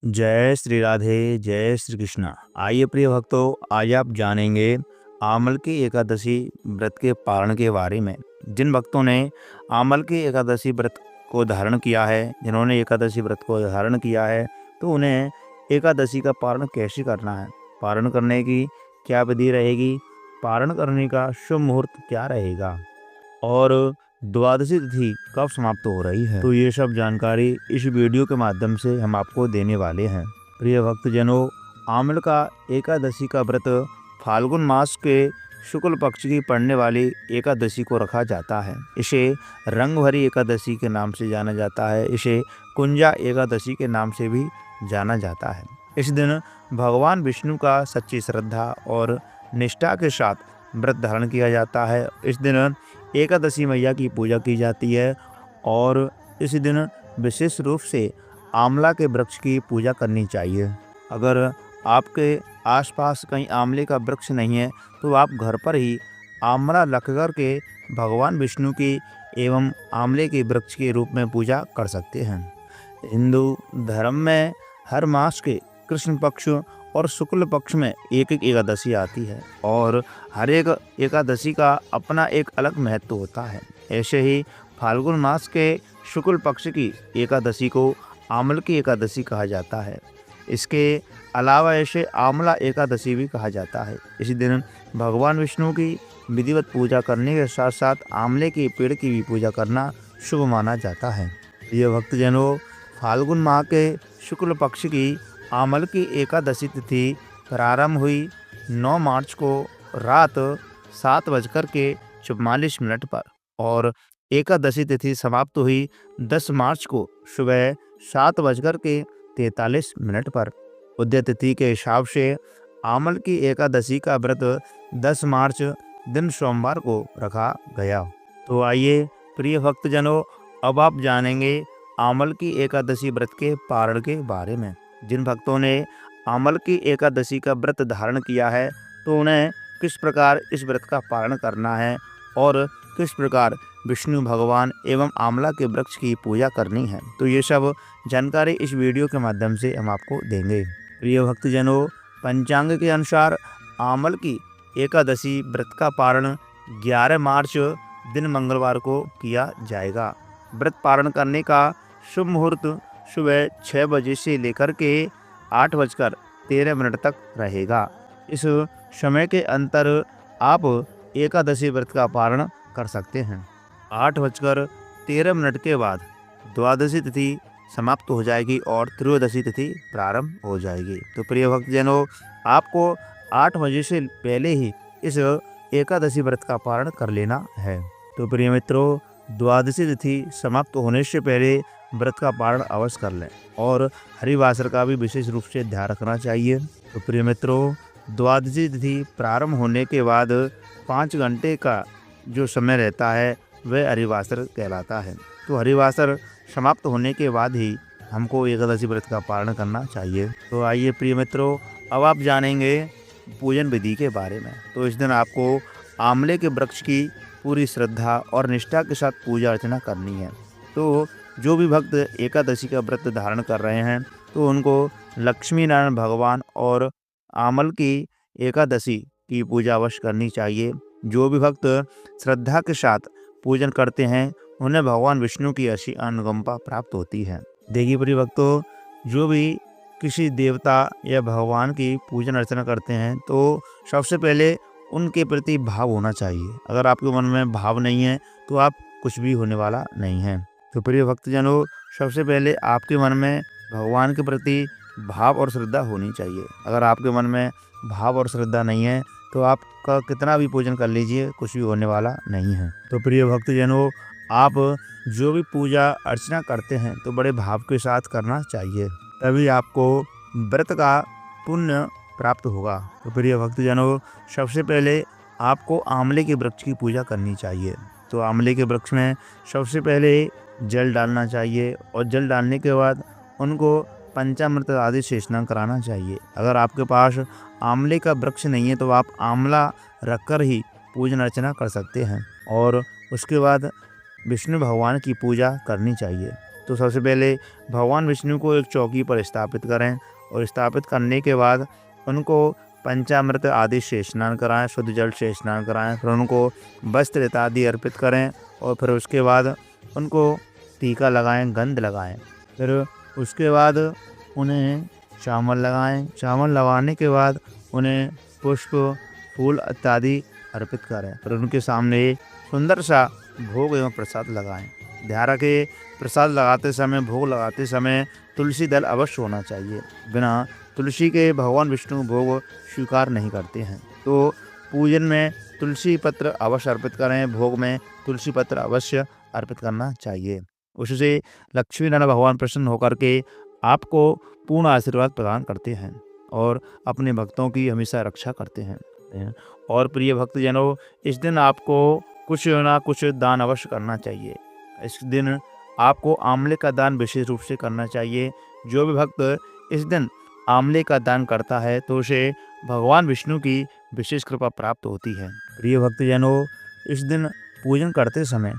जय श्री राधे, जय श्री कृष्णा। आइए प्रिय भक्तों, आज आप जानेंगे आमल की एकादशी व्रत के पारण के बारे में। जिन भक्तों ने आमल की एकादशी व्रत को धारण किया है, जिन्होंने एकादशी व्रत को धारण किया है, तो उन्हें एकादशी का पारण कैसे करना है, पारण करने की क्या विधि रहेगी, पारण करने का शुभ मुहूर्त क्या रहेगा और द्वादशी तिथि कब समाप्त हो रही है, तो ये सब जानकारी इस वीडियो के माध्यम से हम आपको देने वाले हैं। प्रिय भक्तजनों, आमल का एकादशी का व्रत फाल्गुन मास के शुक्ल पक्ष की पड़ने वाली एकादशी को रखा जाता है। इसे रंग भरी एकादशी के नाम से जाना जाता है। इसे कुंजा एकादशी के नाम से भी जाना जाता है। इस दिन भगवान विष्णु का सच्ची श्रद्धा और निष्ठा के साथ व्रत धारण किया जाता है। इस दिन एकादशी मैया की पूजा की जाती है और इस दिन विशेष रूप से आंवला के वृक्ष की पूजा करनी चाहिए। अगर आपके आसपास कहीं आंवले का वृक्ष नहीं है तो आप घर पर ही आंवला रख कर के भगवान विष्णु की एवं आंवले के वृक्ष के रूप में पूजा कर सकते हैं। हिंदू धर्म में हर मास के कृष्ण पक्ष और शुक्ल पक्ष में एक एक एकादशी आती है और हर एक एकादशी का अपना एक अलग महत्व होता है। ऐसे ही फाल्गुन मास के शुक्ल पक्ष की एकादशी को आमल की एकादशी कहा जाता है। इसके अलावा ऐसे आमला एकादशी भी कहा जाता है। इसी दिन भगवान विष्णु की विधिवत पूजा करने के साथ साथ आंवले के पेड़ की भी पूजा करना शुभ माना जाता है। ये भक्तजनों, फाल्गुन माह के शुक्ल पक्ष की आमल की एकादशी तिथि प्रारंभ हुई 9 मार्च को रात 7:44 पर और एकादशी तिथि समाप्त हुई 10 मार्च को सुबह 7:43 पर। उदय तिथि के हिसाब से आमल की एकादशी का व्रत 10 मार्च दिन सोमवार को रखा गया। तो आइए प्रिय भक्तजनों, अब आप जानेंगे आमल की एकादशी व्रत के पारण के बारे में। जिन भक्तों ने आमल की एकादशी का व्रत धारण किया है तो उन्हें किस प्रकार इस व्रत का पारण करना है और किस प्रकार विष्णु भगवान एवं आंवला के वृक्ष की पूजा करनी है, तो ये सब जानकारी इस वीडियो के माध्यम से हम आपको देंगे। प्रिय भक्तजनों, पंचांग के अनुसार आमल की एकादशी व्रत का पारण 11 मार्च दिन मंगलवार को किया जाएगा। व्रत पारण करने का शुभ मुहूर्त सुबह 6 बजे से लेकर के 8:13 तक रहेगा। इस समय के अंतर आप एकादशी व्रत का पारण कर सकते हैं। 8:13 के बाद द्वादशी तिथि समाप्त हो जाएगी और त्रयोदशी तिथि प्रारंभ हो जाएगी। तो प्रिय भक्तजनों, आपको 8 बजे से पहले ही इस एकादशी व्रत का पारण कर लेना है। तो प्रिय मित्रों, द्वादशी तिथि समाप्त होने से पहले व्रत का पारण अवश्य कर लें और हरिवासर का भी विशेष रूप से ध्यान रखना चाहिए। तो प्रिय मित्रों, द्वादशी तिथि प्रारंभ होने के बाद 5 घंटे का जो समय रहता है वह हरिवासर कहलाता है। तो हरिवासर समाप्त होने के बाद ही हमको एकादशी व्रत का पारण करना चाहिए। तो आइए प्रिय मित्रों, अब आप जानेंगे पूजन विधि के बारे में। तो इस दिन आपको आंवले के वृक्ष की पूरी श्रद्धा और निष्ठा के साथ पूजा अर्चना करनी है। तो जो भी भक्त एकादशी का व्रत धारण कर रहे हैं तो उनको लक्ष्मी नारायण भगवान और आमल की एकादशी की पूजा अवश्य करनी चाहिए। जो भी भक्त श्रद्धा के साथ पूजन करते हैं उन्हें भगवान विष्णु की ऐसी अनुकंपा प्राप्त होती है। देखिए प्रिय भक्तों, जो भी किसी देवता या भगवान की पूजन अर्चना करते हैं तो सबसे पहले उनके प्रति भाव होना चाहिए। अगर आपके मन में भाव नहीं है तो आप कुछ भी होने वाला नहीं है। तो प्रिय भक्तजनों, सबसे पहले आपके मन में भगवान के प्रति भाव और श्रद्धा होनी चाहिए। अगर आपके मन में भाव और श्रद्धा नहीं है तो आपका कितना भी पूजन कर लीजिए, कुछ भी होने वाला नहीं है। तो प्रिय भक्तजनों, आप जो भी पूजा अर्चना करते हैं तो बड़े भाव के साथ करना चाहिए, तभी आपको व्रत का पुण्य प्राप्त होगा। तो प्रिय भक्तजनों, सबसे पहले आपको आंवले के वृक्ष की पूजा करनी चाहिए। तो आंवले के वृक्ष में सबसे पहले जल डालना चाहिए और जल डालने के बाद उनको पंचामृत आदि से स्नान कराना चाहिए। अगर आपके पास आंवले का वृक्ष नहीं है तो आप आंवला रखकर ही पूजन अर्चना कर सकते हैं और उसके बाद विष्णु भगवान की पूजा करनी चाहिए। तो सबसे पहले भगवान विष्णु को एक चौकी पर स्थापित करें और स्थापित करने के बाद उनको पंचामृत आदि से स्नान कराएं, शुद्ध जल से स्नान कराएं, फिर उनको वस्त्र इत्यादि अर्पित करें और फिर उसके बाद उनको टीका लगाएं, गंध लगाएं। फिर उसके बाद उन्हें चावल लगाएं। चावल लगाने के बाद उन्हें पुष्प, फूल इत्यादि अर्पित करें। फिर उनके सामने सुंदर सा भोग एवं प्रसाद लगाएं। ध्यान रखें, प्रसाद लगाते समय, भोग लगाते समय तुलसी दल अवश्य होना चाहिए। बिना तुलसी के भगवान विष्णु भोग स्वीकार नहीं करते हैं। तो पूजन में तुलसी पत्र अवश्य अर्पित करें, भोग में तुलसी पत्र अवश्य अर्पित करना चाहिए। उससे लक्ष्मी नारायण भगवान प्रसन्न होकर के आपको पूर्ण आशीर्वाद प्रदान करते हैं और अपने भक्तों की हमेशा रक्षा करते हैं। और प्रिय भक्तजनों, इस दिन आपको कुछ ना कुछ दान अवश्य करना चाहिए। इस दिन आपको आंवले का दान विशेष रूप से करना चाहिए। जो भी भक्त इस दिन आंवले का दान करता है तो उसे भगवान विष्णु की विशेष कृपा प्राप्त होती है। प्रिय भक्तजनों, इस दिन पूजन करते समय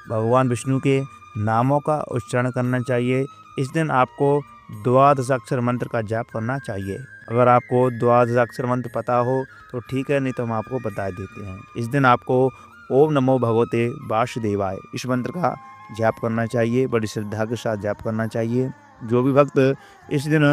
भगवान विष्णु के नामों का उच्चारण करना चाहिए। इस दिन आपको द्वादशाक्षर मंत्र का जाप करना चाहिए। अगर आपको द्वादशाक्षर मंत्र पता हो तो ठीक है, नहीं तो हम आपको बता देते हैं। इस दिन आपको ओम नमो भगवते वासुदेवाय इस मंत्र का जाप करना चाहिए, बड़ी श्रद्धा के साथ जाप करना चाहिए। जो भी भक्त इस दिन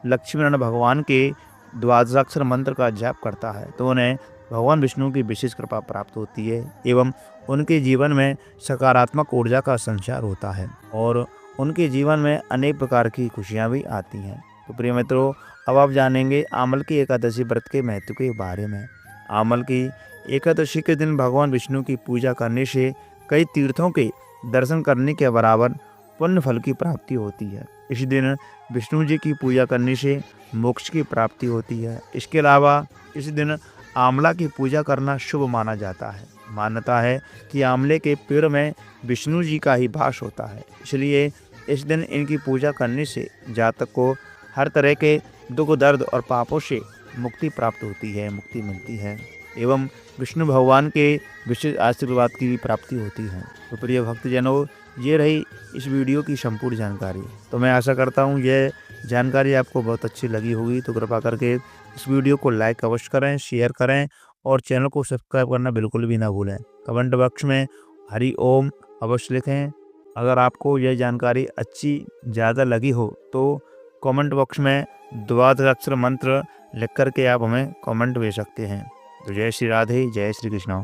लक्ष्मी नारायण भगवान के द्वादशाक्षर मंत्र का जाप करता है तो उन्हें भगवान विष्णु की विशेष कृपा प्राप्त होती है एवं उनके जीवन में सकारात्मक ऊर्जा का संचार होता है और उनके जीवन में अनेक प्रकार की खुशियां भी आती हैं। तो प्रिय मित्रों, अब आप जानेंगे आमल की एकादशी व्रत के महत्व के बारे में। आमल की एकादशी के दिन भगवान विष्णु की पूजा करने से कई तीर्थों के दर्शन करने के बराबर पुण्य फल की प्राप्ति होती है। इस दिन विष्णु जी की पूजा करने से मोक्ष की प्राप्ति होती है। इसके अलावा इस दिन आंवला की पूजा करना शुभ माना जाता है। मान्यता है कि आंवले के पेड़ में विष्णु जी का ही वास होता है, इसलिए इस दिन इनकी पूजा करने से जातक को हर तरह के दुख, दर्द और पापों से मुक्ति प्राप्त होती है, मुक्ति मिलती है एवं विष्णु भगवान के विशेष आशीर्वाद की भी प्राप्ति होती है। तो प्रिय भक्तजनों, ये रही इस वीडियो की संपूर्ण जानकारी। तो मैं आशा करता हूँ यह जानकारी आपको बहुत अच्छी लगी होगी। तो कृपा करके इस वीडियो को लाइक अवश्य करें, शेयर करें और चैनल को सब्सक्राइब करना बिल्कुल भी ना भूलें। कमेंट बॉक्स में हरि ओम अवश्य लिखें। अगर आपको यह जानकारी अच्छी ज़्यादा लगी हो तो कमेंट बॉक्स में द्वादशाक्षर मंत्र लिख करके आप हमें कमेंट भेज सकते हैं। तो जय श्री राधे, जय श्री कृष्ण।